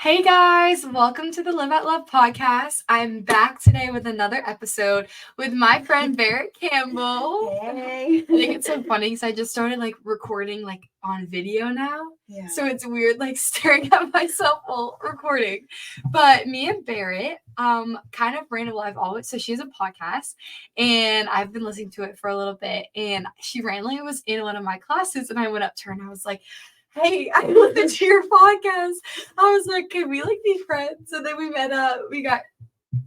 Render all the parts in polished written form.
Hey guys, welcome to the Live Out Love podcast. I'm back today with another episode with my friend Barrett Campbell. Hey. I think it's so funny because I just started recording on video now. Yeah. So it's weird staring at myself while recording. But me and Barrett kind of randomly, so she has a podcast and I've been listening to it for a little bit, and she randomly was in one of my classes and I went up to her and I was like, hey, I listened to your podcast. I was like, can we be friends? And then we met up. We got,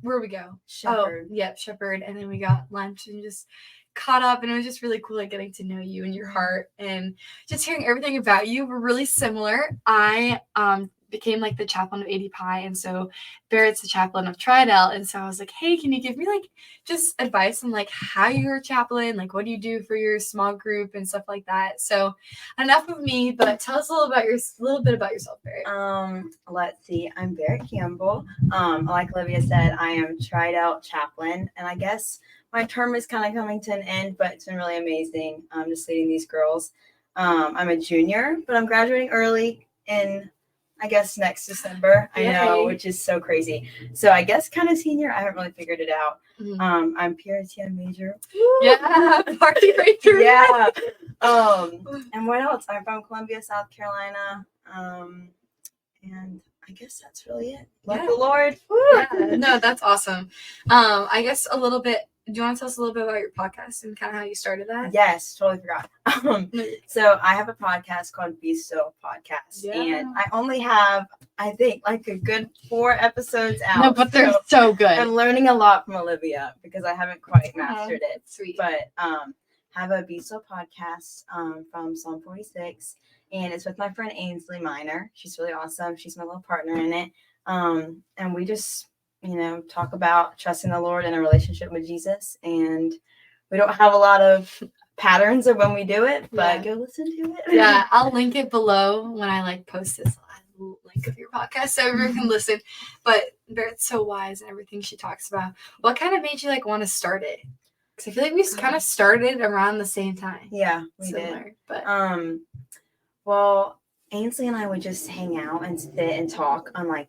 where we go? Shepherd. Oh, yep, Shepherd. And then we got lunch and just caught up. And it was just really cool getting to know you and your heart and just hearing everything about you. We're really similar. I became the chaplain of AD Pi, and so Barrett's the chaplain of Tridel. And so I was like, hey, can you give me just advice on how you're a chaplain, what do you do for your small group and stuff like that. So enough of me, but tell us a little bit about yourself, Barrett. Let's see. I'm Barrett Campbell. Like Olivia said, I am Tridel chaplain, and I guess my term is kind of coming to an end, but it's been really amazing. Just leading these girls. I'm a junior, but I'm graduating early in, I guess, next December. Yay. I know, which is so crazy. So I guess kind of senior. I haven't really figured it out. Mm-hmm. I'm PRTN major. Yeah, party right through. Yeah. And what else? I'm from Columbia, South Carolina. And I guess that's really it. Love the Lord. Yeah, no, that's awesome. I guess a little bit. Do you want to tell us a little bit about your podcast and kind of how you started that? Yes, totally forgot. So I have a podcast called Be Still Podcast, and I only have, I think, a good 4 episodes out. No, but they're so good. I'm learning a lot from Olivia because I haven't quite mastered it. Sweet. But have a Be Still podcast from Psalm 46, and it's with my friend Ainsley Minor. She's really awesome. She's my little partner in it. And we just talk about trusting the Lord in a relationship with Jesus. And we don't have a lot of patterns of when we do it, but go listen to it. Yeah, I'll link it below when I post this link of your podcast so everyone can listen. But Barrett's so wise in everything she talks about. What kind of made you want to start it? Because I feel we kind of started around the same time. Yeah, we did. But well, Ainsley and I would just hang out and sit and talk on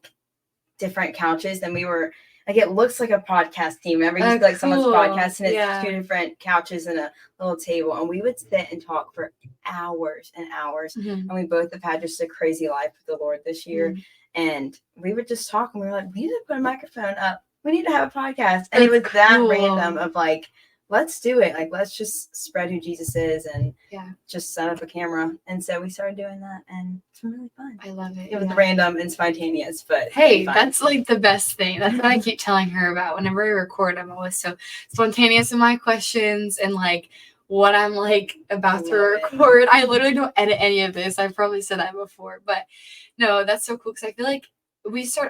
different couches, and we were it looks like a podcast team. Remember, you used to someone's podcast, and it's 2 different couches and a little table, and we would sit and talk for hours and hours. And we both have had just a crazy life with the Lord this year, and we would just talk, and we were like, we need to put a microphone up, we need to have a podcast. And it was that random of let's do it. Let's just spread who Jesus is and just set up a camera. And so we started doing that, and it's been really fun. I love it. It was random and spontaneous, but hey, that's the best thing. That's what I keep telling her about. Whenever I record, I'm always so spontaneous in my questions and what I'm about to record. I literally don't edit any of this. I've probably said that before, but no, that's so cool because I feel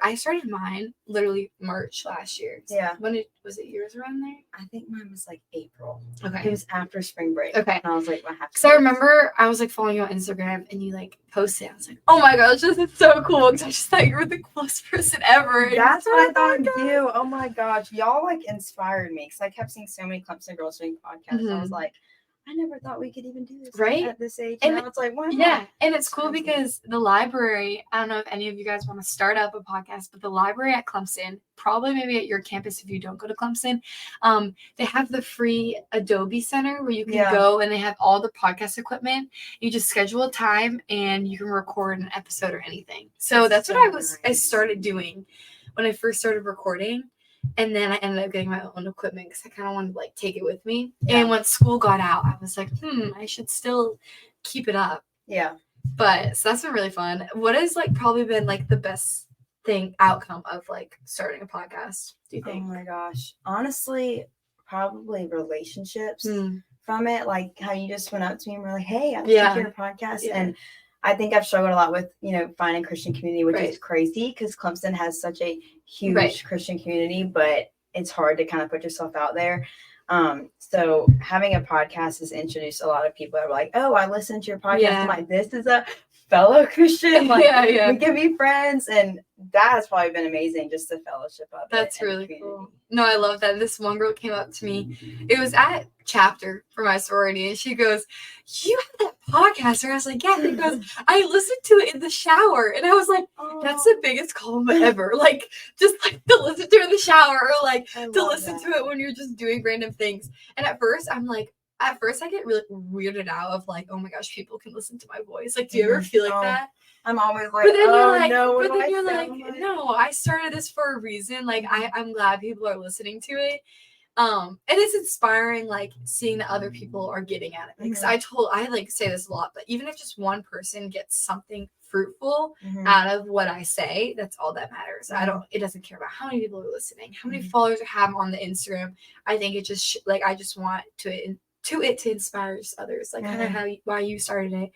I started mine literally March last year. Yeah. Was it yours around there? I think mine was April. Okay. It was after spring break. Okay. And I was like, what happened? Because I remember I was following you on Instagram and you posted. I was like, oh my gosh, this is so cool. Because I just thought you were the coolest person ever. That's what I thought of you. Oh my gosh. Y'all inspired me. Because I kept seeing so many Clemson girls doing podcasts. Mm-hmm. I was like, I never thought we could even do this at this age. And now it's why not? Yeah, and it's cool because the library, I don't know if any of you guys want to start up a podcast, but the library at Clemson, probably maybe at your campus if you don't go to Clemson, they have the free Adobe Center where you can go and they have all the podcast equipment. You just schedule a time and you can record an episode or anything. So that's what I started doing when I first started recording. And then I ended up getting my own equipment because I kind of wanted to take it with me. Yeah. And when school got out, I was like, I should still keep it up. Yeah. But so that's been really fun. What has probably been the best outcome of starting a podcast, do you think? Oh my gosh. Honestly, probably relationships from it. How you just went up to me and were like, hey, I'm taking your podcast. Yeah. And I think I've struggled a lot with, finding Christian community, which is crazy because Clemson has such a huge Christian community, but it's hard to kind of put yourself out there. So having a podcast has introduced a lot of people that were like, oh, I listened to your podcast. Yeah. I'm like, this is a fellow Christian. We can be friends. And that has probably been amazing, just the fellowship of it. That's really cool. No, I love that. This one girl came up to me. It was at chapter for my sorority, and she goes, you have that podcaster? I was like, yeah. He goes, I listened to it in the shower. And I was like, that's the biggest compliment ever. Like, just like to listen to it in the shower, or like to listen to it when you're just doing random things. And at first I get really weirded out of like, oh my gosh, people can listen to my voice. Like, do you ever feel like that? I'm always like, but then you're like, no, I started this for a reason. Like, I'm glad people are listening to it. And it's inspiring, like, seeing that other people are getting at it. Because I like say this a lot, but even if just one person gets something fruitful out of what I say, that's all that matters. It doesn't care about how many people are listening, how many followers I have on the Instagram. I think it just, I just want to inspire others, like kind of why you started it.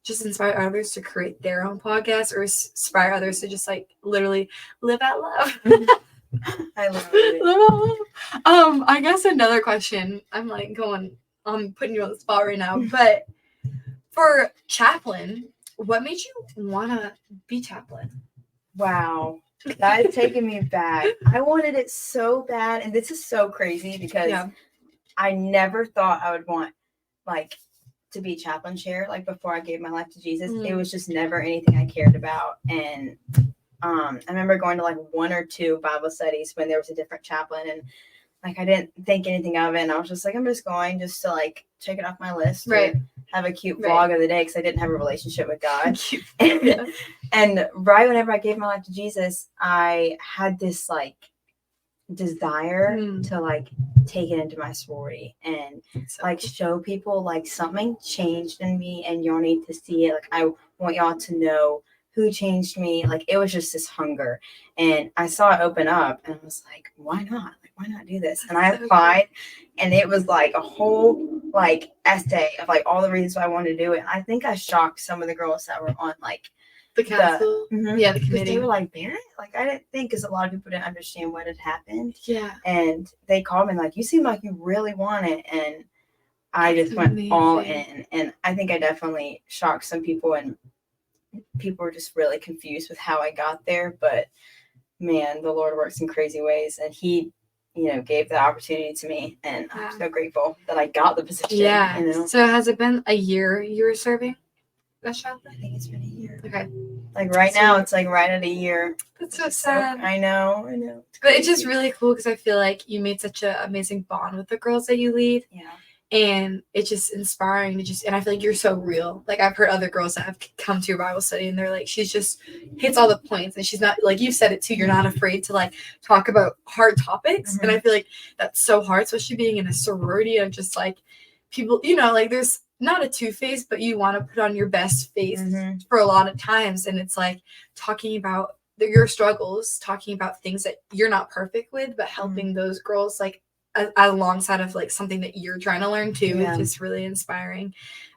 Just inspire others to create their own podcast, or inspire others to just like literally live out love. I love it. I guess another question. I'm putting you on the spot right now, but for chaplain, what made you want to be chaplain? Wow. That is taking me back. I wanted it so bad, and this is so crazy because I never thought I would want like to be chaplain chair like before I gave my life to Jesus. It was just never anything I cared about. And I remember going to like 1 or 2 Bible studies when there was a different chaplain, and like I didn't think anything of it, and I was just like, I'm just going just to like check it off my list, right? Have a cute vlog of the day, because I didn't have a relationship with God. And right whenever I gave my life to Jesus, I had this like desire to like take it into my sorority and like show people like something changed in me, and y'all need to see it. Like, I want y'all to know who changed me. Like, it was just this hunger, and I saw it open up, and I was like, why not? Like, why not do this? And I applied, and it was like a whole like essay of like all the reasons why I wanted to do it. And I think I shocked some of the girls that were on like the council, the committee. They were like, Barrett? Like, I didn't think, because a lot of people didn't understand what had happened. Yeah. And they called me like, you seem like you really want it. And I just went all in. And I think I definitely shocked some people, and people were just really confused with how I got there. But man, the Lord works in crazy ways, and he, gave the opportunity to me, and I'm so grateful that I got the position. Yeah. So has it been a year you were serving? I think it's been a year. Okay. Like right now, it's like right at a year. That's so sad. I know. But it's just really cool, because I feel like you made such an amazing bond with the girls that you lead. Yeah. And it's just inspiring and I feel like you're so real. Like, I've heard other girls that have come to your Bible study, and they're like, she's just hits all the points, and she's not, like you said it too, you're not afraid to like talk about hard topics. And I feel like that's so hard, especially being in a sorority of just like people, like there's not a two-face, but you want to put on your best face for a lot of times. And it's like talking about your struggles, talking about things that you're not perfect with, but helping those girls like alongside of like something that you're trying to learn too, which is really inspiring.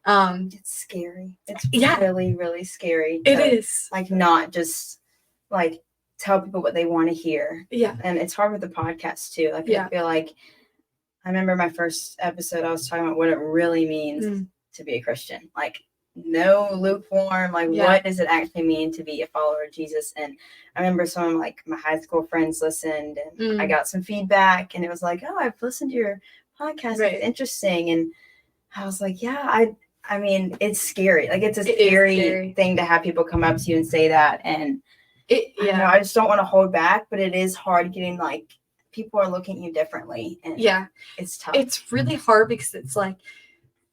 It's scary. It's really, really scary. It is. Like, not just like tell people what they want to hear. Yeah. And it's hard with the podcast too. Like, I feel like I remember my first episode, I was talking about what it really means to be a Christian. Like, no lukewarm, like what does it actually mean to be a follower of Jesus? And I remember some of like my high school friends listened, and I got some feedback, and it was like, oh, I've listened to your podcast. It's interesting. And I was like, yeah, I mean, it's scary. Like, it's a scary thing to have people come up to you and say that. And I just don't want to hold back, but it is hard getting like people are looking at you differently. And it's tough. It's really hard, because it's like,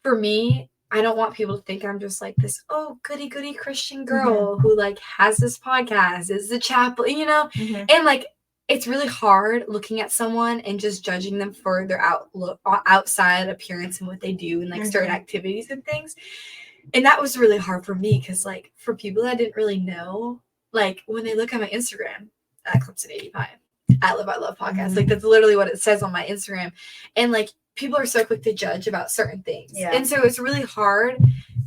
for me, I don't want people to think I'm just like this, goody Christian girl who like has this podcast, is the chaplain, and like, it's really hard looking at someone and just judging them for their outside appearance and what they do and like certain activities and things. And that was really hard for me, because like for people that didn't really know, like when they look at my Instagram at Clemson 85, at Live I Love podcast, like that's literally what it says on my Instagram. And like, people are so quick to judge about certain things. Yeah. And so it's really hard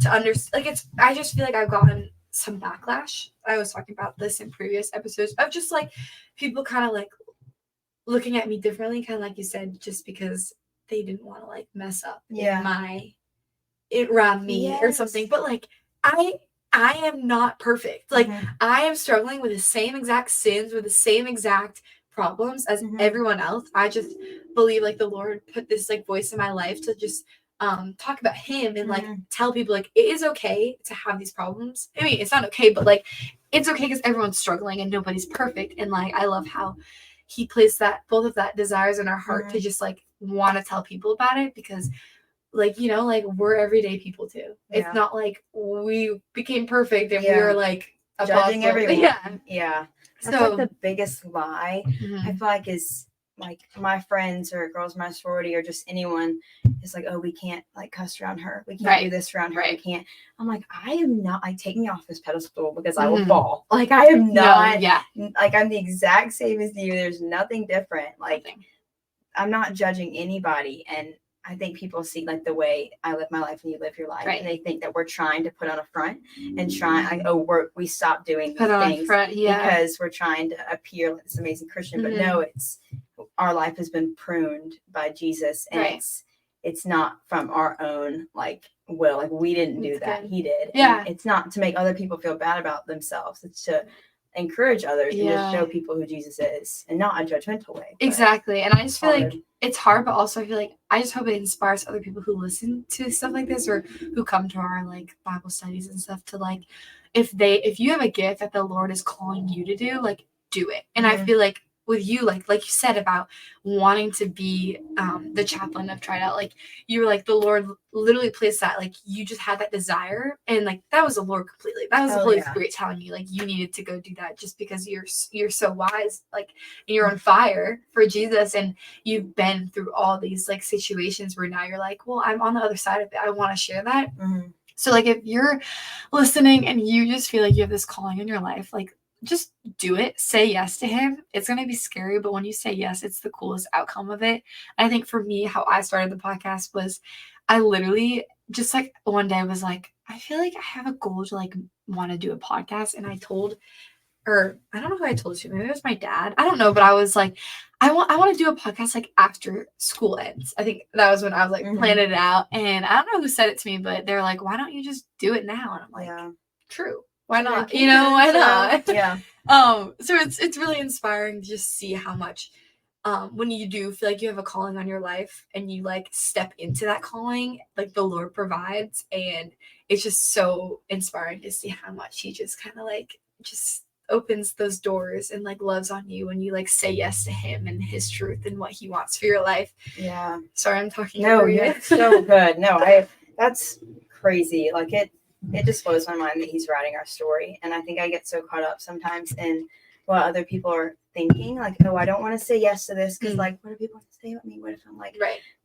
to understand. Like, I just feel like I've gotten some backlash. I was talking about this in previous episodes of just like people kind of like looking at me differently, kind of like you said, just because they didn't want to like mess up around me or something. But like, I am not perfect. Like, I am struggling with the same exact sins, with the same exact problems as everyone else. I just believe like the Lord put this like voice in my life to just talk about him and like tell people like it is okay to have these problems. I mean, it's not okay, but like it's okay because everyone's struggling and nobody's perfect. And like I love how he placed that both of that desires in our heart to just like want to tell people about it, because like, you know, like we're everyday people too. It's not like we became perfect and we were like judging everyone. That's so like the biggest lie I feel like is like my friends or girls in my sorority or just anyone is like, oh, we can't like cuss around her, we can't do this around her, we can't. I'm like, I am not like taking me off this pedestal because I will fall. Like I am not like I'm the exact same as you. There's nothing different. Like I'm not judging anybody. And I think people see like the way I live my life and you live your life, and they think that we're trying to put on a front and trying like, oh, we stopped doing these things because we're trying to appear like this amazing Christian. But no, it's our life has been pruned by Jesus, and it's not from our own like will. Like we didn't do that; He did. And it's not to make other people feel bad about themselves. It's to encourage others and just show people who Jesus is, and not a judgmental way. Exactly. And I just feel like it's hard, but also I feel like I just hope it inspires other people who listen to stuff like this or who come to our like Bible studies and stuff to like, if you have a gift that the Lord is calling you to do, like do it. And I feel like with you, like you said about wanting to be the chaplain of Tried Out, like you were like the Lord literally placed that, like you just had that desire, and like that was the Lord completely. That was the Holy Spirit telling you like you needed to go do that just because you're so wise, like, and you're on fire for Jesus, and you've been through all these like situations where now you're like, well, I'm on the other side of it. I want to share that. So like if you're listening and you just feel like you have this calling in your life, like just do it. Say yes to Him. It's going to be scary, but when you say yes, it's the coolest outcome of it. And I think for me, how I started the podcast was I literally just like one day I was like, I feel like I have a goal to like want to do a podcast. And I told, or I don't know who I told it to. Maybe it was my dad. I don't know, but I was like, I want to do a podcast like after school ends. I think that was when I was like planning it out. And I don't know who said it to me, but they're like, why don't you just do it now? And I'm like, true. Why not? You know, why not? So it's really inspiring to just see how much when you do feel like you have a calling on your life and you like step into that calling, like the Lord provides, and it's just so inspiring to see how much He just kind of like just opens those doors and like loves on you when you like say yes to Him and His truth and what He wants for your life. Sorry, I'm talking over you. It's so good. That's crazy. Like it just blows my mind that He's writing our story. And I think I get so caught up sometimes in what other people are thinking. Like, oh, I don't want to say yes to this because, like, what do people have to say about me? What if I'm like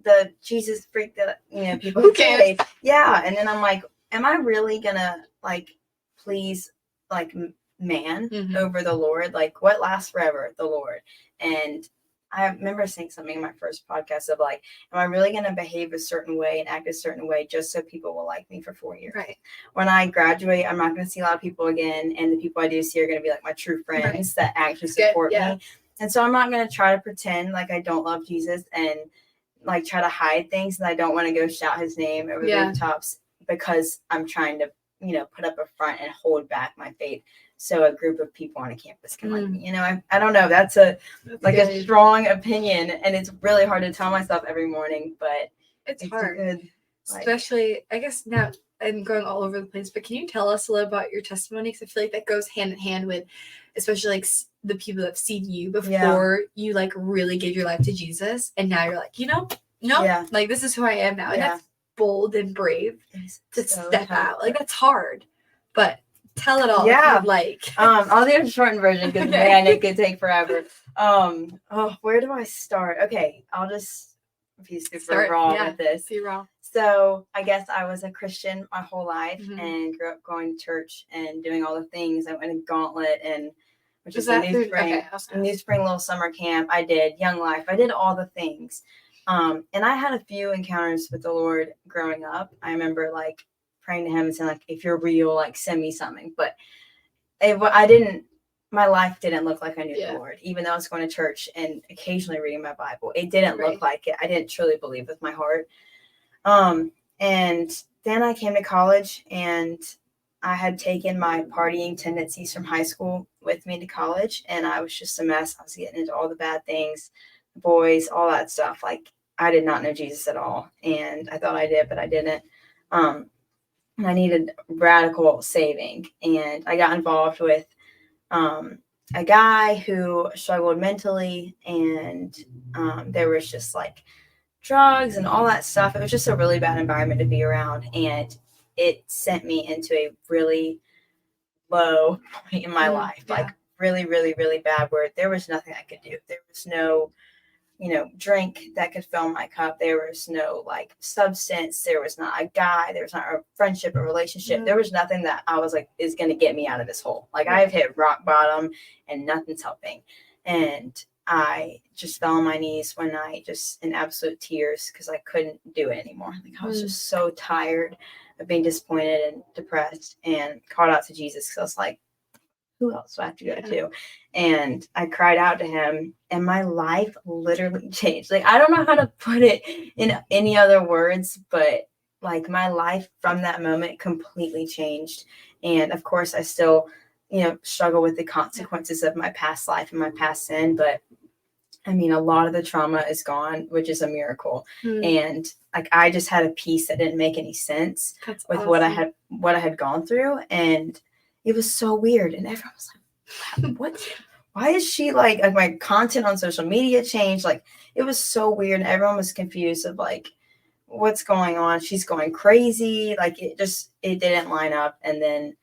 the Jesus freak that, you know, people who say? And then I'm like, am I really gonna like please like man over the Lord? Like, what lasts forever? The Lord. And I remember saying something in my first podcast of like, am I really going to behave a certain way and act a certain way just so people will like me for 4 years? When I graduate, I'm not going to see a lot of people again. And the people I do see are going to be like my true friends that actually support me. And so I'm not going to try to pretend like I don't love Jesus and like try to hide things. And I don't want to go shout His name over the rooftops because I'm trying to, you know, put up a front and hold back my faith so a group of people on a campus can like me. You know, I don't know. That's a strong opinion, and it's really hard to tell myself every morning, but it's hard. Good, especially, I guess now I'm going all over the place, but can you tell us a little about your testimony? Because I feel like that goes hand in hand with, especially like the people that have seen you before you like really gave your life to Jesus, and now you're like, you know, like this is who I am now, and that's bold and brave to step out. Like that's hard, but tell it all. I'll do a shortened version because man, it could take forever. Where do I start? Okay, I'll just be super raw with this. Be raw. So I guess I was a Christian my whole life and grew up going to church and doing all the things. I went to Gauntlet, and which is a New Spring little summer camp. I did Young Life. I did all the things. And I had a few encounters with the Lord growing up. I remember like praying to Him and saying like, if you're real, like send me something. But my life didn't look like I knew the Lord, even though I was going to church and occasionally reading my Bible. It didn't look like it. I didn't truly believe with my heart. And then I came to college, and I had taken my partying tendencies from high school with me to college, and I was just a mess. I was getting into all the bad things, boys, all that stuff. Like I did not know Jesus at all. And I thought I did, but I didn't. And I needed radical saving. And I got involved with a guy who struggled mentally, and there was just like drugs and all that stuff. It was just a really bad environment to be around, and it sent me into a really low point in my life, like really, really, really bad, where there was nothing I could do. There was no, drink that could fill my cup. There was no like substance. There was not a guy. There was not a friendship, a relationship. There was nothing that I was like is going to get me out of this hole. Like I've hit rock bottom and nothing's helping. And I just fell on my knees one night, just in absolute tears, because I couldn't do it anymore. Like I was just so tired of being disappointed and depressed, and called out to Jesus, because I was like, who else do I have to go to? And I cried out to him, and my life literally changed. Like, I don't know how to put it in any other words, but like my life from that moment completely changed. And of course I still, struggle with the consequences of my past life and my past sin, but I mean, a lot of the trauma is gone, which is a miracle. And like, I just had a peace that didn't make any sense with awesome. what I had gone through. And it was so weird. And everyone was like, what? Why is she like my content on social media changed? Like, it was so weird. And everyone was confused of like, what's going on? She's going crazy. Like, it didn't line up. And then,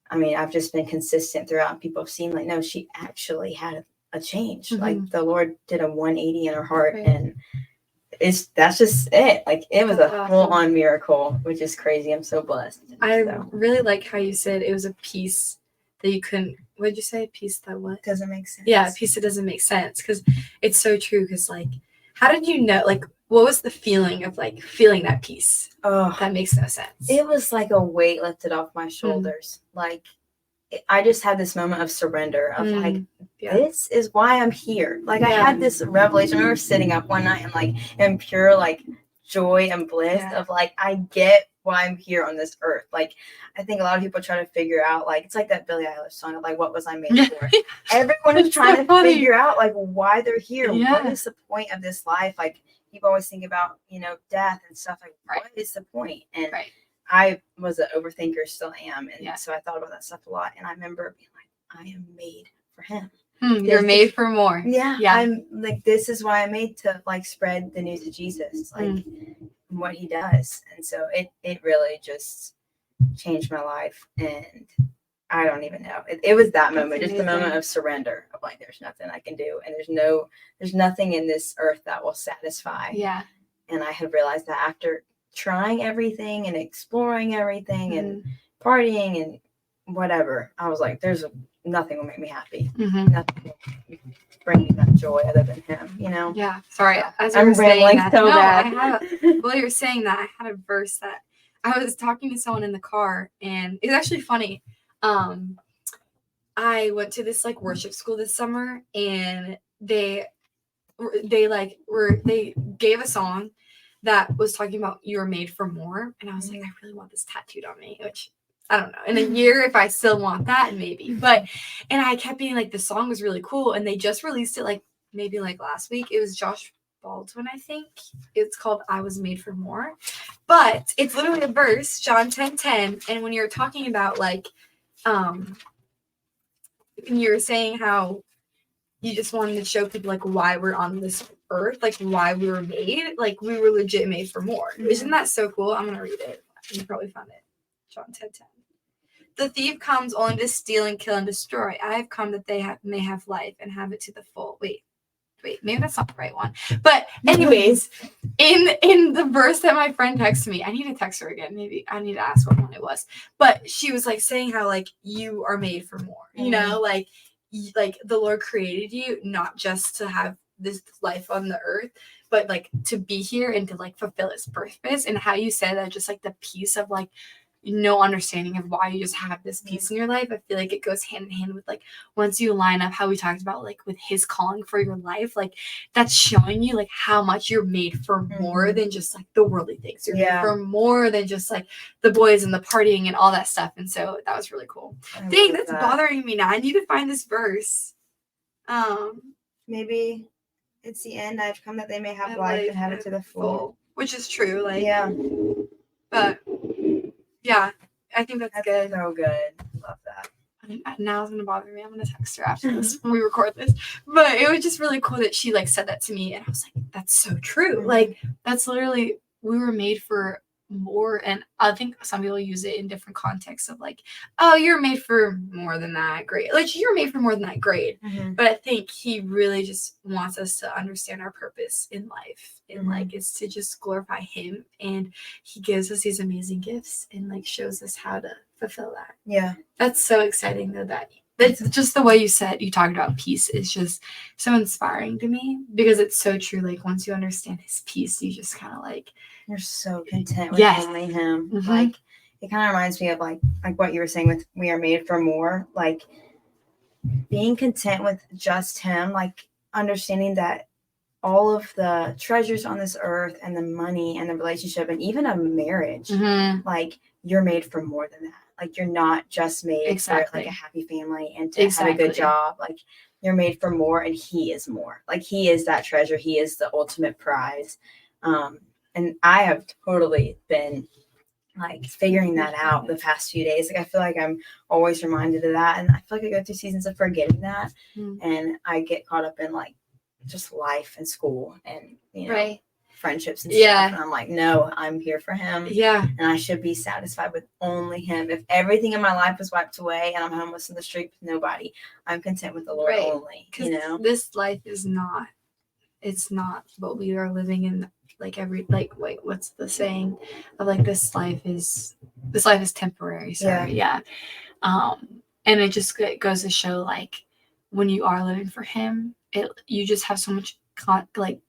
I mean, I've just been consistent throughout. People have seen like, no, she actually had a change. Like the Lord did a 180 in her heart. And that's just it. Like, it was a full-on miracle, which is crazy. I'm so blessed. I really like how you said it was a peace that you couldn't, what did you say? Peace that what? Doesn't make sense. Yeah, a peace that doesn't make sense. Because it's so true. Because like, how did you know, like, what was the feeling of like feeling that peace? Oh, that makes no sense. It was like a weight lifted off my shoulders. Like, I just had this moment of surrender of like, this is why I'm here. Like, I had this revelation. I remember sitting up one night and like in pure like joy and bliss of like, I get why I'm here on this earth. Like, I think a lot of people try to figure out, like, it's like that Billie Eilish song of like, what was I made for? Everyone is trying to figure out like why they're here. What is the point of this life? Like, people always think about, death and stuff. Like, what is the point? And I was an overthinker, still am. And so I thought about that stuff a lot. And I remember being like, I am made for him. You're made for more. Yeah. I'm like, this is why I'm made to like spread the news of Jesus, like what he does. And so it really just changed my life. And I don't even know. It was that moment, just the moment of surrender of like, there's nothing I can do. And there's nothing in this earth that will satisfy. Yeah. And I had realized that after trying everything and exploring everything and partying and whatever, I was like, there's nothing will make me happy. Nothing will bring me that joy other than him, Yeah. Sorry. As I'm rambling so bad. While you're saying that, I had a verse that I was talking to someone in the car, and it's actually funny. I went to this like worship school this summer, and they gave a song that was talking about you were made for more. And I was like, I really want this tattooed on me, which I don't know. In a year, if I still want that, maybe. And I kept being like, the song was really cool. And they just released it like maybe like last week. It was Josh Baldwin, I think. It's called I Was Made for More. But it's literally a verse, John 10:10. And when you're talking about like, you're saying how you just wanted to show people like why we're on this earth, like why we were made, like we were legit made for more. Isn't that so cool? I'm gonna read it. You probably found it. John 10:10. The thief comes only to steal and kill and destroy. I have come that they may have life and have it to the full. Wait, maybe that's not the right one. But anyways, in the verse that my friend texted me, I need to text her again. Maybe I need to ask what one it was. But she was like saying how like you are made for more. Like the Lord created you not just to have this life on the earth, but like to be here and to like fulfill its purpose. And how you said that, just like the piece of like no understanding of why you just have this peace in your life. I feel like it goes hand in hand with like once you line up how we talked about like with his calling for your life, like that's showing you like how much you're made for more than just like the worldly things. You're made for more than just like the boys and the partying and all that stuff. And so that was really cool. Dang, that's bothering me now. I need to find this verse. Maybe it's the end. I've come that they may have life and have it to the full. Which is true. Like, yeah. But, yeah, I think that's good. So good. Love that. Now it's going to bother me. I'm going to text her after this when we record this. But it was just really cool that she, like, said that to me. And I was like, that's so true. Mm-hmm. Like, that's literally, we were made for more. And I think some people use it in different contexts of, like, oh, you're made for more than that. Great. Like, you're made for more than that. Great. Mm-hmm. But I think he really just wants us to understand our purpose in life. And, like, it's to just glorify him. And he gives us these amazing gifts and, like, shows us how to fulfill that. Yeah. That's so exciting, though, that's just the way you talked about peace is just so inspiring to me because it's so true. Like, once you understand his peace, you just kind of, like, you're so content with only him. Mm-hmm. Like, it kind of reminds me of, like what you were saying with we are made for more. Like, being content with just him, like, understanding that all of the treasures on this earth and the money and the relationship and even a marriage, like, you're made for more than that. Like, you're not just made for, like, a happy family and to have a good job. Like, you're made for more, and he is more. Like, he is that treasure. He is the ultimate prize. And I have totally been, like, figuring that out the past few days. Like, I feel like I'm always reminded of that. And I feel like I go through seasons of forgetting that. And I get caught up in, like, just life and school and, you know, friendships and stuff. And I'm like, no, I'm here for him. Yeah. And I should be satisfied with only him. If everything in my life was wiped away and I'm homeless in the street with nobody, I'm content with the Lord only. You know? This life is not, it's not what we are living in. Like, wait, what's the saying of, like, this life is temporary. Sorry. Yeah. And it just goes to show, like, when you are living for him, you just have so much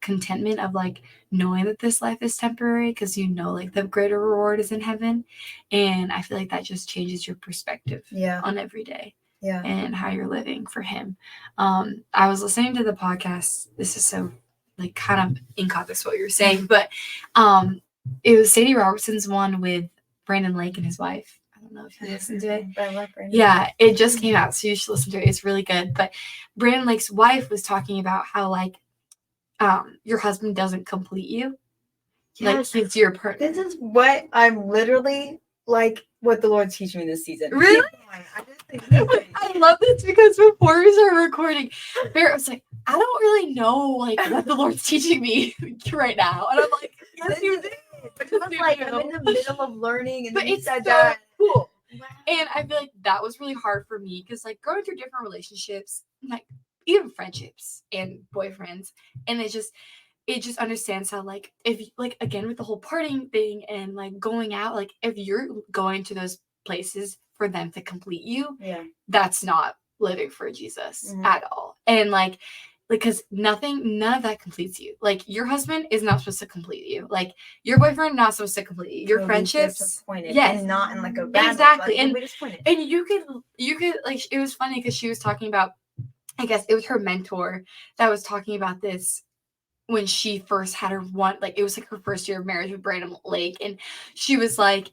contentment of, like, knowing that this life is temporary because you know, like, the greater reward is in heaven. And I feel like that just changes your perspective on every day and how you're living for him. I was listening to the podcast. This is so, like, kind of in context what you're saying, but it was Sadie Robertson's one with Brandon Lake and his wife. I don't know if you listened to it. I love Brandon. Yeah, it just came out, so you should listen to it. It's really good. But Brandon Lake's wife was talking about how, like, your husband doesn't complete you. Yes. Like, he's your partner. This is what I'm literally, like, what the Lord's teaching me this season. Really? I love this because before we started recording, Barrett was like, I don't really know, like, what the Lord's teaching me right now. And I'm like, yes, you did. It was like, I'm in the middle of learning, and but it's so cool. Wow. And I feel like that was really hard for me because, like, going through different relationships, like, even friendships and boyfriends, and it just understands how, like, if, like, again with the whole partying thing and, like, going out, like, if you're going to those places for them to complete you, that's not living for Jesus at all. And, like, because none of that completes you. Like, your husband is not supposed to complete you. Like, your boyfriend not supposed to complete you. Your friendships, and not in, like, a bad exactly. And you could like, it was funny because she was talking about, I guess it was her mentor that was talking about this when she first had her one, like, it was, like, her first year of marriage with Brandon Lake, and she was like,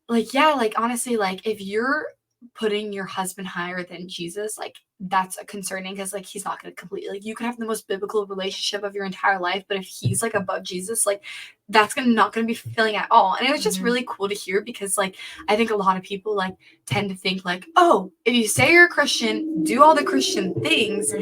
yeah, like, honestly, like, if you're putting your husband higher than Jesus, like, that's a concerning because, like, he's not going to complete, like, you could have the most biblical relationship of your entire life, but if he's, like, above Jesus, like, that's not going to be fulfilling at all. And it was just really cool to hear because, like, I think a lot of people, like, tend to think, like, oh, if you say you're a Christian, do all the Christian things,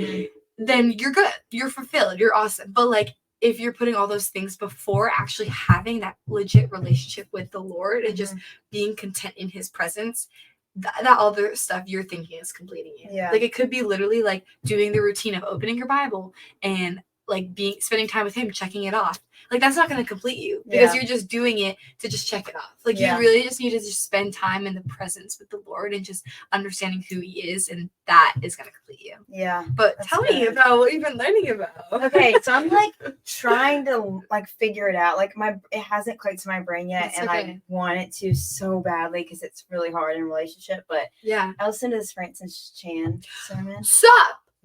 then you're good, you're fulfilled, you're awesome. But, like, if you're putting all those things before actually having that legit relationship with the Lord and just being content in his presence, that other stuff you're thinking is completing you. Yeah. Like, it could be literally, like, doing the routine of opening your Bible and, like, spending time with him, checking it off. Like, that's not going to complete you because you're just doing it to just check it off. Like, you really just need to just spend time in the presence with the Lord and just understanding who he is, and that is going to complete you. Yeah. But tell me about what you've been learning about. Okay, so I'm, like, trying to, like, figure it out. Like, it hasn't clicked to my brain yet, and I want it to so badly because it's really hard in a relationship. But I listened to this Francis Chan sermon. Sup?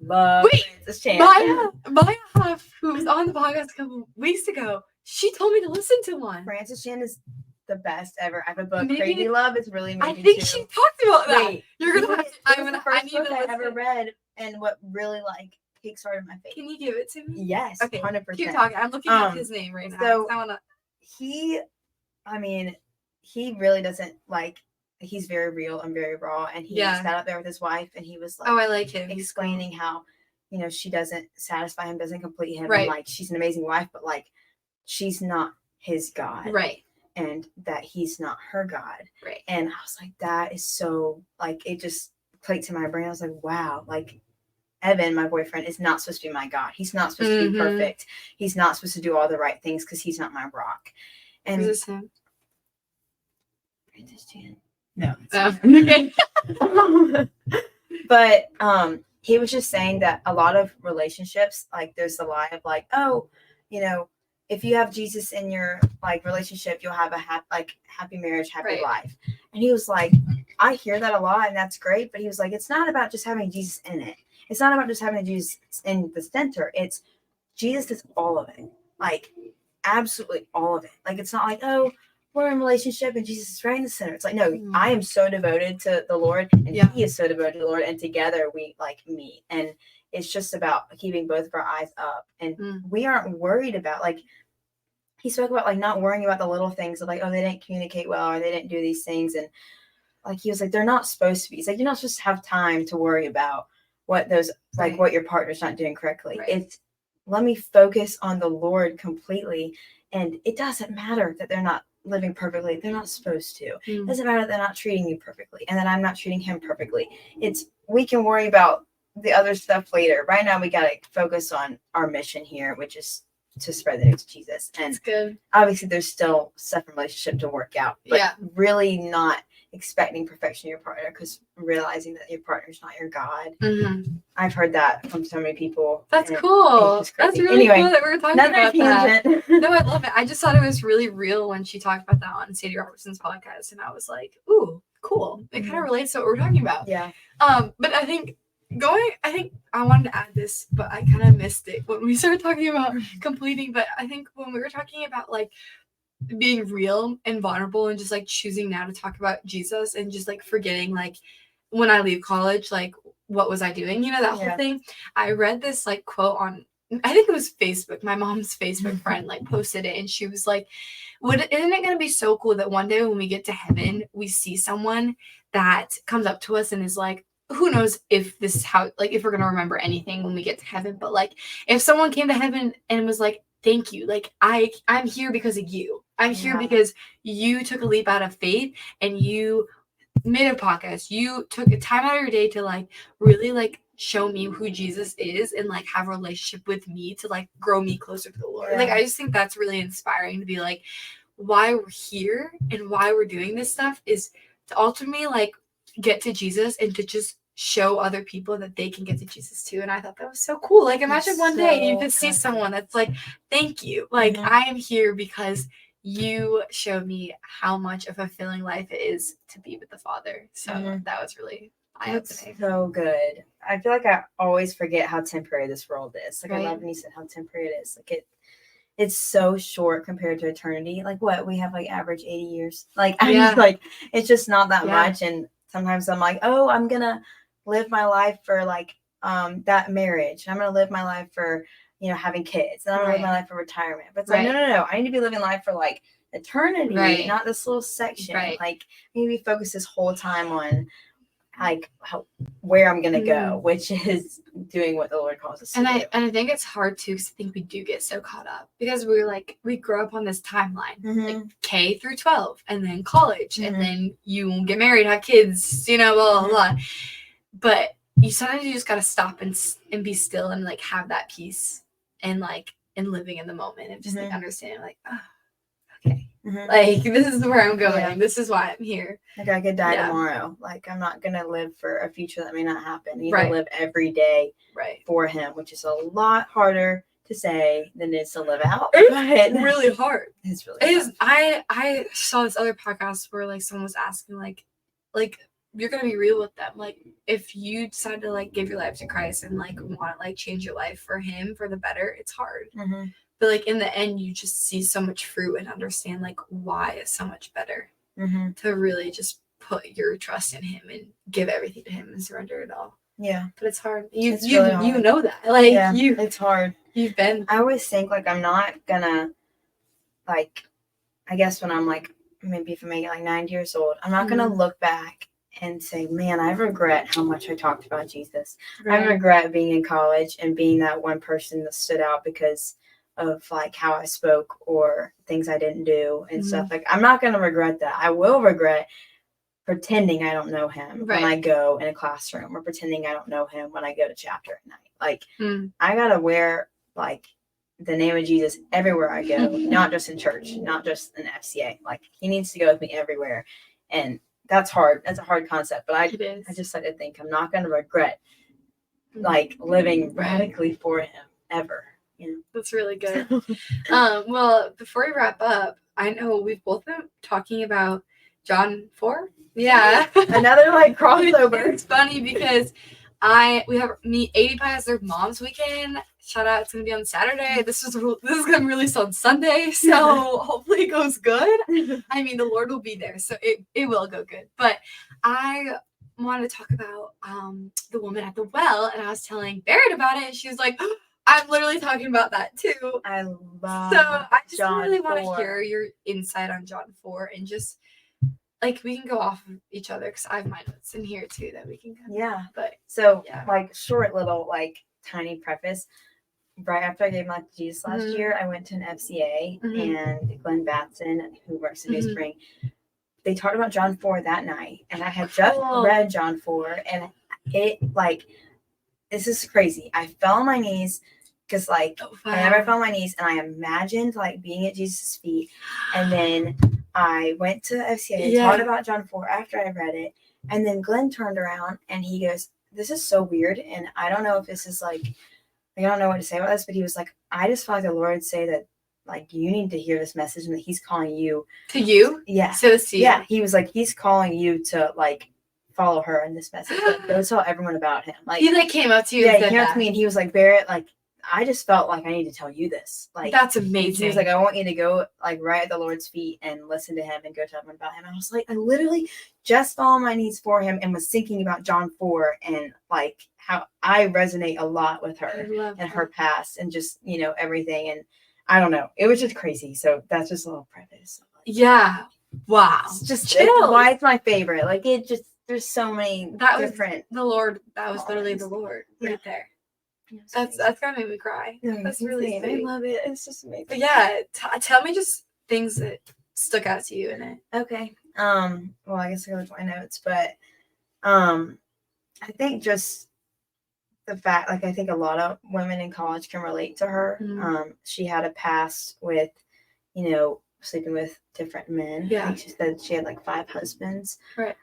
Love Francis Chan. Maya, who was on the podcast a couple weeks ago, she told me to listen to one. Francis Chan is the best ever. I have a book, Crazy Love. It's really amazing. I think she talked about that. You're gonna have to. I need the first book I ever read, and what really, like, kickstarted my faith. Can you give it to me? Yes, okay, 100%. Keep talking. I'm looking up his name right now. So he really doesn't like. He's very real and very raw, and he sat up there with his wife, and he was like, "Oh, I like him," explaining how, you know, she doesn't satisfy him, doesn't complete him, right? And like she's an amazing wife, but like she's not his God, right? And that he's not her God, right? And I was like, that is so like it just clicked to my brain. I was like, wow, like Evan, my boyfriend, is not supposed to be my God. He's not supposed to be perfect. He's not supposed to do all the right things because he's not my rock. And is this him? No. Okay. But he was just saying that a lot of relationships, like there's the lie of like, oh, you know, if you have Jesus in your like relationship, you'll have a happy marriage, happy life. And he was like, I hear that a lot, and that's great. But he was like, it's not about just having Jesus in it. It's not about just having Jesus in the center. It's Jesus is all of it, like absolutely all of it. Like it's not like, oh, we're in a relationship and Jesus is right in the center. It's like, no, I am so devoted to the Lord, and he is so devoted to the Lord, and together we like meet. And it's just about keeping both of our eyes up, and we aren't worried about like he spoke about like not worrying about the little things of like, oh, they didn't communicate well or they didn't do these things. And like he was like, they're not supposed to be. He's like, you're not supposed to have time to worry about what those like what your partner's not doing correctly. It's let me focus on the Lord completely. And it doesn't matter that they're not living perfectly. They're not supposed to. It doesn't matter that they're not treating you perfectly and that I'm not treating him perfectly. It's we can worry about the other stuff later. Right now we got to focus on our mission here, which is to spread the news of Jesus. And that's good. Obviously there's still stuff in relationship to work out, but really not expecting perfection in your partner, because realizing that your partner's not your God. I've heard that from so many people. That's cool. That's really cool that we're talking about that. No, I love it. I just thought it was really real when she talked about that on Sadie Robertson's podcast, and I was like, ooh, cool. It kind of relates to what we're talking about. Yeah. But I think I wanted to add this, but I kind of missed it when we started talking about completing. But I think when we were talking about like being real and vulnerable and just like choosing now to talk about Jesus and just like forgetting like when I leave college, like what was I doing? You know, that whole thing. I read this like quote on, I think it was Facebook. My mom's Facebook friend like posted it, and she was like, isn't it going to be so cool that one day when we get to heaven, we see someone that comes up to us and is like, who knows if this is how, like, if we're going to remember anything when we get to heaven, but like if someone came to heaven and was like, thank you, like I'm here because of you. I'm here because you took a leap out of faith and you made a podcast. You took a time out of your day to like really like show me who Jesus is and like have a relationship with me to like grow me closer to the Lord. Like I just think that's really inspiring to be like, why we're here and why we're doing this stuff is to ultimately like get to Jesus and to just show other people that they can get to Jesus too. And I thought that was so cool. Like imagine one day you could see someone that's like, thank you. Like I am here because you showed me how much a fulfilling life it is to be with the Father. So that was really eye-opening. So good. I feel like I always forget how temporary this world is. Like I love when you said how temporary it is. Like it's so short compared to eternity. Like what we have like average 80 years. Like I'm just like it's just not that much. And sometimes I'm like, oh, I'm gonna live my life for like that marriage. I'm gonna live my life for, you know, having kids, and I'm gonna live my life for retirement. But it's like, no. I need to be living life for like eternity, not this little section. Like maybe focus this whole time on like where I'm gonna go, which is doing what the Lord calls us to do. And I think it's hard too, because I think we do get so caught up because we grow up on this timeline, like K through 12, and then college, and then you get married, have kids, you know, blah blah blah. But sometimes you just gotta stop and be still and like have that peace and like and living in the moment and just like understanding like, oh, okay, like this is where I'm going. This is why I'm here. Like I could die tomorrow. Like I'm not gonna live for a future that may not happen. You need to live every day for Him, which is a lot harder to say than it is to live out. It's really hard. It's really hard. I saw this other podcast where like someone was asking like you're gonna be real with them. Like if you decide to like give your life to Christ and like want to like change your life for Him for the better, it's hard. But like in the end, you just see so much fruit and understand like why it's so much better to really just put your trust in Him and give everything to Him and surrender it all. Yeah. But it's hard. It's really hard. You know that. Like, it's hard. You've been. I always think, like, I'm not gonna, like, I guess when I'm, like, maybe if I make it, like, 9 years old, I'm not gonna look back and say, man, I regret how much I talked about Jesus. Right. I regret being in college and being that one person that stood out because of, like, how I spoke or things I didn't do and stuff. Like, I'm not gonna regret that. I will regret pretending I don't know him when I go in a classroom, or pretending I don't know him when I go to chapter at night. Like, I gotta wear, like, the name of Jesus everywhere I go, not just in church, not just in FCA. Like, he needs to go with me everywhere. And that's hard. That's a hard concept. But I just like to think I'm not gonna regret, like, living radically for him ever. You know? That's really good. Well, before we wrap up, I know we've both been talking about John 4. Yeah. Another, like, crossover. It's funny because we have 80 Pie as their mom's weekend. Shout out, it's gonna be on Saturday. This is gonna release on Sunday, so hopefully it goes good. I mean, the Lord will be there, so it will go good. But I wanted to talk about the woman at the well, and I was telling Barrett about it, and she was like, oh, I'm literally talking about that too. I love So I just John really 4. want to hear your insight on John 4, and just, like, we can go off of each other because I have my notes in here too that we can kind of, yeah. But so like, short little, like, tiny preface. Right after I gave my life to Jesus last year, I went to an FCA, and Glenn Batson, who works at New Spring, they talked about John 4 that night, and I had just read John 4, and it, like, this is crazy. I fell on my knees because, like, I never fell on my knees, and I imagined, like, being at Jesus' feet, and then I went to FCA and talked about John 4 after I read it, and then Glenn turned around and he goes, this is so weird, and I don't know if this is, like, I don't know what to say about this, but he was like, I just felt like the Lord say that, like, you need to hear this message and that he's calling you. To you? Yeah. So to you. Yeah. He was like, he's calling you to, like, follow her in this message. Like, go tell everyone about him. Like, he, like, came up to you and said he came that. up to me and he was like, Barrett, like, I just felt like I need to tell you this. Like, that's amazing. He was like, I want you to go, like, right at the Lord's feet and listen to him and go tell everyone about him. And I was like, I literally just fell on my knees for him and was thinking about John 4 and, like, how I resonate a lot with her and her past and just, you know, everything. And I don't know. It was just crazy. So that's just a little preface. Yeah. Wow. It's just chill. Why it's my favorite. Like, it just, there's so many different. The Lord. That was literally the Lord right there. That's gonna make me cry. That's really sweet. I love it. It's just amazing. But yeah, tell me just things that stuck out to you in it. Okay. Well, I guess I go with my notes, but I think just the fact, like, I think a lot of women in college can relate to her. She had a past with, you know, sleeping with different men. Yeah. I think she said she had, like, 5 husbands. Right.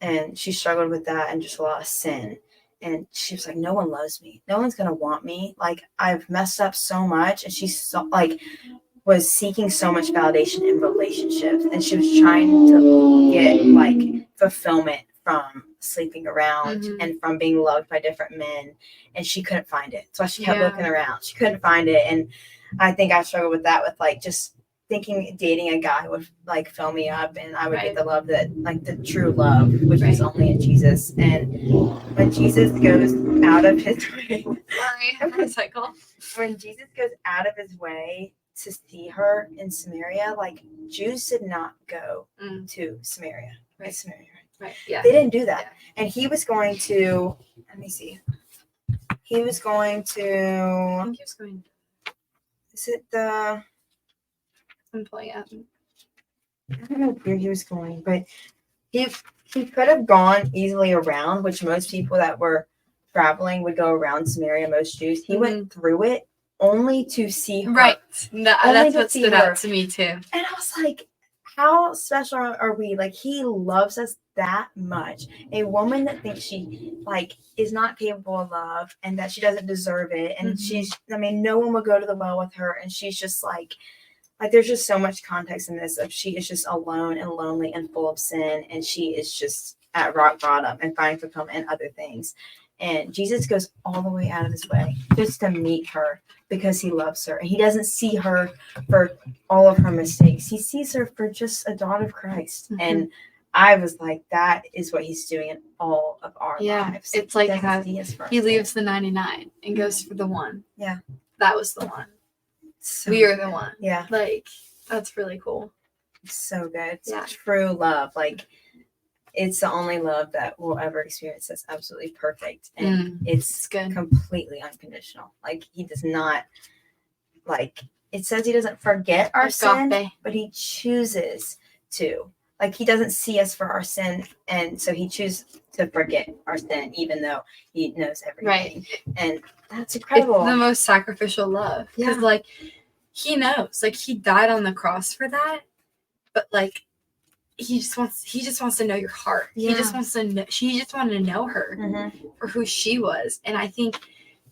And she struggled with that and just a lot of sin. And she was like, no one loves me. No one's going to want me. Like, I've messed up so much. And she was seeking so much validation in relationships. And she was trying to get, like, fulfillment from sleeping around and from being loved by different men. And she couldn't find it. So she kept looking around. She couldn't find it. And I think I struggled with that, with, like, just thinking dating a guy would, like, fill me up and I would get the love that, like, the true love, which is only in Jesus. And when Jesus goes out of his way, when Jesus goes out of his way to see her in Samaria, like, Jews did not go to Samaria. Right. Samaria. Right. Yeah. They didn't do that. Yeah. And he was going to, let me see. He was going to, I think he was going to, is it the, I'm pulling up. I don't know where he was going, but he could have gone easily around, which most people that were traveling would go around Samaria, most Jews. He went through it only to see her. Right. That's what stood out to me too. And I was like, how special are we? Like, he loves us that much. A woman that thinks she, like, is not capable of love and that she doesn't deserve it. And no one would go to the well with her. And she's just like, there's just so much context in this of she is just alone and lonely and full of sin. And she is just at rock bottom and finding fulfillment in other things. And Jesus goes all the way out of his way just to meet her because he loves her. And he doesn't see her for all of her mistakes. He sees her for just a daughter of Christ. And I was like, that is what he's doing in all of our lives. It's like how he leaves the 99 and goes for the one. Yeah. That was the one. So we are the one. Yeah. Like, that's really cool. It's so good. It's true love. Like, it's the only love that we'll ever experience that's absolutely perfect. And it's good. Completely unconditional. Like, he does not, like, it says he doesn't forget our sin, but he chooses to. Like, he doesn't see us for our sin, and so he chooses to forget our sin, even though he knows everything. Right. And that's incredible. It's the most sacrificial love. Because, like, he knows. Like, he died on the cross for that, but, like, he just wants to know your heart. Yeah. He just wants to know. She just wanted to know her for who she was. And I think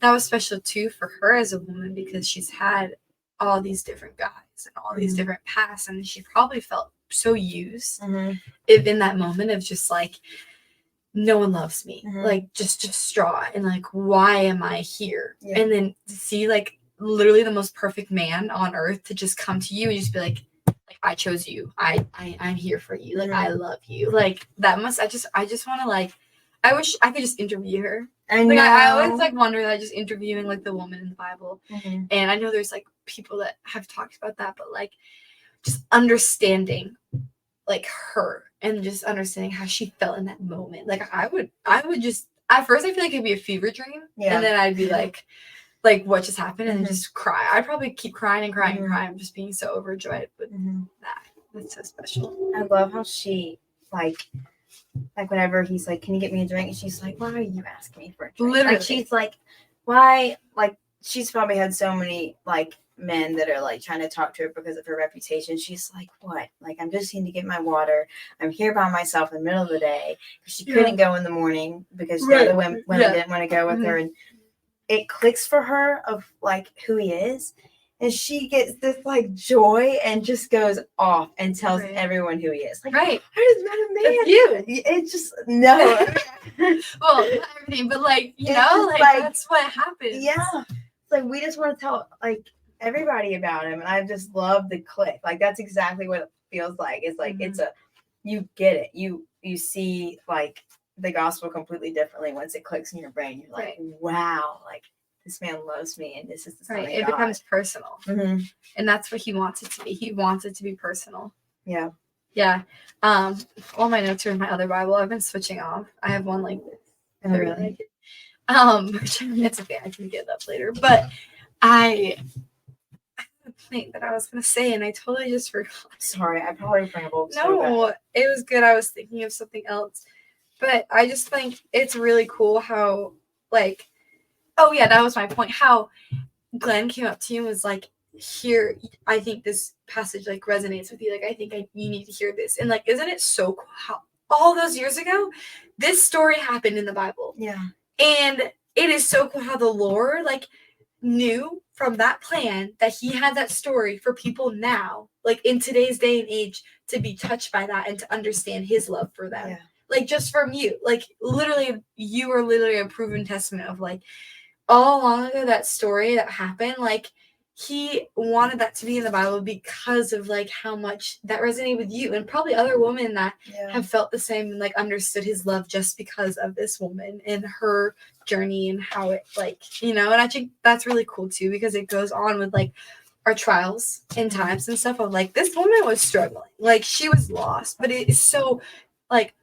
that was special, too, for her as a woman, because she's had all these different guys and all these different pasts, and she probably felt so used in that moment of just like, no one loves me, like just distraught and like, why am I here? And then to see like literally the most perfect man on earth to just come to you and just be like I chose you, I'm here for you, like I love you, like that must I just want to like, I wish I could just interview her. I know. Like, I always like wonder that, just interviewing like the woman in the Bible, and I know there's like people that have talked about that, but like just understanding like her and just understanding how she felt in that moment. Like I would just, at first I feel like it'd be a fever dream, and then I'd be like what just happened, and then just cry. I'd probably keep crying and crying and crying, just being so overjoyed with that. That's so special. I love how she like whenever he's like, can you get me a drink? And she's like, why are you asking me for a drink? Literally. Like, she's like, why? Like, she's probably had so many like men that are like trying to talk to her because of her reputation. She's like, what? Like, I'm just here to get my water. I'm here by myself in the middle of the day. She couldn't go in the morning because the other women didn't want to go with her. And it clicks for her of like who he is. And she gets this like joy and just goes off and tells everyone who he is. Like, I just met a man. It's you. It's just no. Well, not everything, but like, you know, like that's what happens. Yeah. It's like we just want to tell like everybody about him, and I just love the click. Like that's exactly what it feels like. It's like it's you get it. You see like the gospel completely differently once it clicks in your brain. You're like, wow, like this man loves me, and this is the Son of God. It becomes personal, and that's what he wants it to be. He wants it to be personal. Yeah. All my notes are in my other Bible. I've been switching off. I have one like this. I really like it. It's okay. I can get it up later. But I had a point that I was gonna say, and I totally just forgot. Sorry, I probably rambled. No, it was good. I was thinking of something else, but I just think it's really cool how like. Oh, yeah, that was my point. How Glenn came up to you and was like, here, I think this passage, like, resonates with you. Like, I think you need to hear this. And, like, isn't it so cool how all those years ago, this story happened in the Bible? Yeah. And it is so cool how the Lord, like, knew from that plan that he had that story for people now, like, in today's day and age, to be touched by that and to understand his love for them. Yeah. Like, just from you. Like, literally, you are literally a proven testament of, like, all along ago, that story that happened, like, he wanted that to be in the Bible because of, like, how much that resonated with you and probably other women that have felt the same and, like, understood his love just because of this woman and her journey and how it, like, you know, and I think that's really cool, too, because it goes on with, like, our trials and times and stuff of, like, this woman was struggling. Like, she was lost, but it is so, like,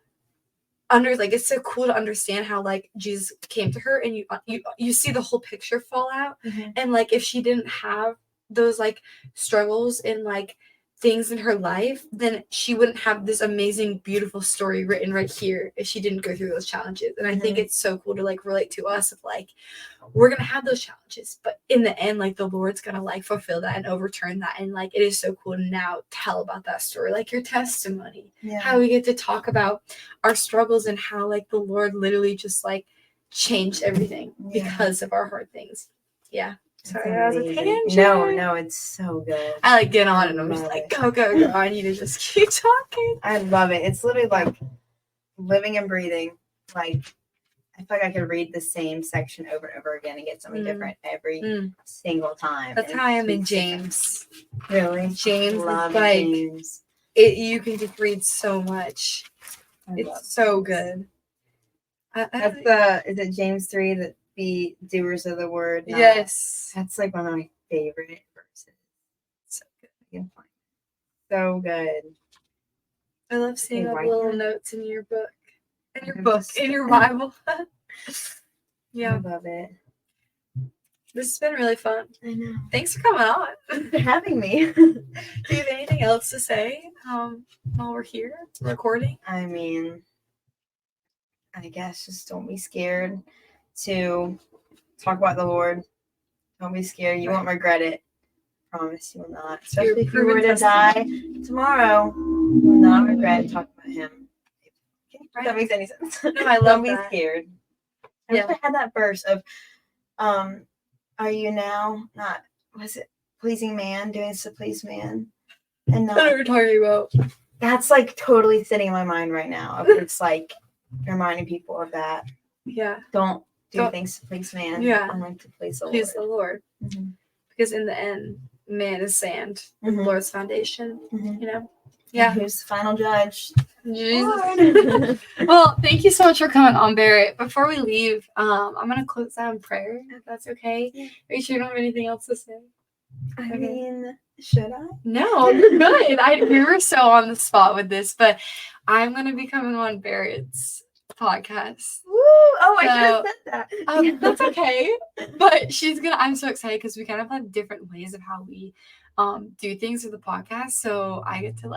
it's so cool to understand how like Jesus came to her and you see the whole picture fall out. And like if she didn't have those like struggles and like things in her life, then she wouldn't have this amazing beautiful story written right here if she didn't go through those challenges. And I think it's so cool to like relate to us of like we're gonna have those challenges, but in the end like the Lord's gonna like fulfill that and overturn that. And like it is so cool to now tell about that story, like your testimony, how we get to talk about our struggles and how like the Lord literally just like changed everything because of our hard things. Sorry, that was a tangent. No, it's so good. I like get on and I'm just like, go. I need to just keep talking. I love it. It's literally like living and breathing. Like, I feel like I could read the same section over and over again and get something different every single time. That's how I am in James. Really? James love is like, James. You can just read so much. It's so good. Is it James 3 that be doers of the word? Yes. That's like one of my favorite verses. So good. So good. I love seeing all the little notes in your book. In your Bible. Yeah. I love it. This has been really fun. I know. Thanks for coming on. Thanks for having me. Do you have anything else to say while we're here recording? I mean, I guess just don't be scared to talk about the Lord. Don't be scared. You won't regret it. I promise you will not. Especially if you were to die tomorrow, you will not regret talking about Him. If that makes any sense. No, I love Don't be scared. I wish I had that verse of, are you now not, was it pleasing man, doing this to please man? And not. What are we talking about? That's like totally sitting in my mind right now. It's like reminding people of that. Yeah. Don't do things to please man. Yeah. Only to please the Lord. Please the Lord. Mm-hmm. Because in the end, man is sand. Mm-hmm. The Lord's foundation. Mm-hmm. You know? Yeah. And who's the final judge? Jesus. Well, thank you so much for coming on, Barrett. Before we leave, I'm going to close out in prayer, if that's okay. Yeah. Are you sure you don't have anything else to say? I mean, should I? No, you're good. We were so on the spot with this, but I'm going to be coming on Barrett's podcast. Woo! Oh, I just said that. That's okay. But I'm so excited because we kind of have different ways of how we do things with the podcast. So I get to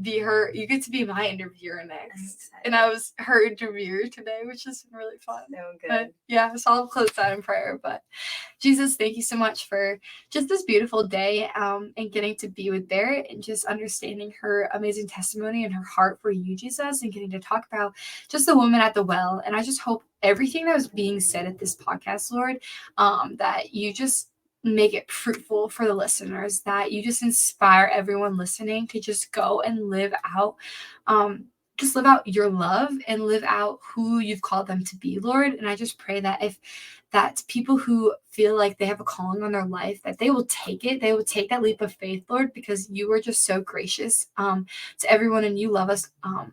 you get to be my interviewer next. And I was her interviewer today, which is really fun. So good. But yeah, so I'll close that in prayer. But Jesus, thank you so much for just this beautiful day and getting to be with Barrett and just understanding her amazing testimony and her heart for you, Jesus, and getting to talk about just the woman at the well. And I just hope everything that was being said at this podcast, Lord, that you just make it fruitful for the listeners, that you just inspire everyone listening to just go and live out your love and live out who you've called them to be, Lord. And I just pray that people who feel like they have a calling on their life, that they will take it. They will take that leap of faith, Lord, because you are just so gracious to everyone and you love us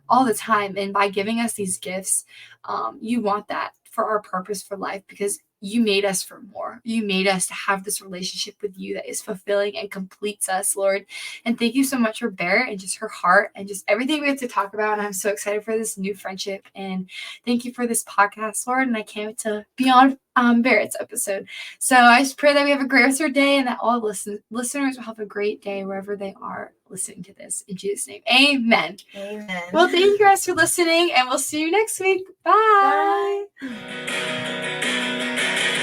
all the time. And by giving us these gifts, you want that for our purpose for life, because you made us for more. You made us to have this relationship with you that is fulfilling and completes us, Lord. And thank you so much for Barrett and just her heart and just everything we have to talk about. And I'm so excited for this new friendship. And thank you for this podcast, Lord. And I can't wait to be on Barrett's episode. So I just pray that we have a great rest of our day and that all listeners will have a great day wherever they are listening to this. In Jesus' name, amen. Amen. Well, thank you guys for listening, and we'll see you next week. Bye. Bye.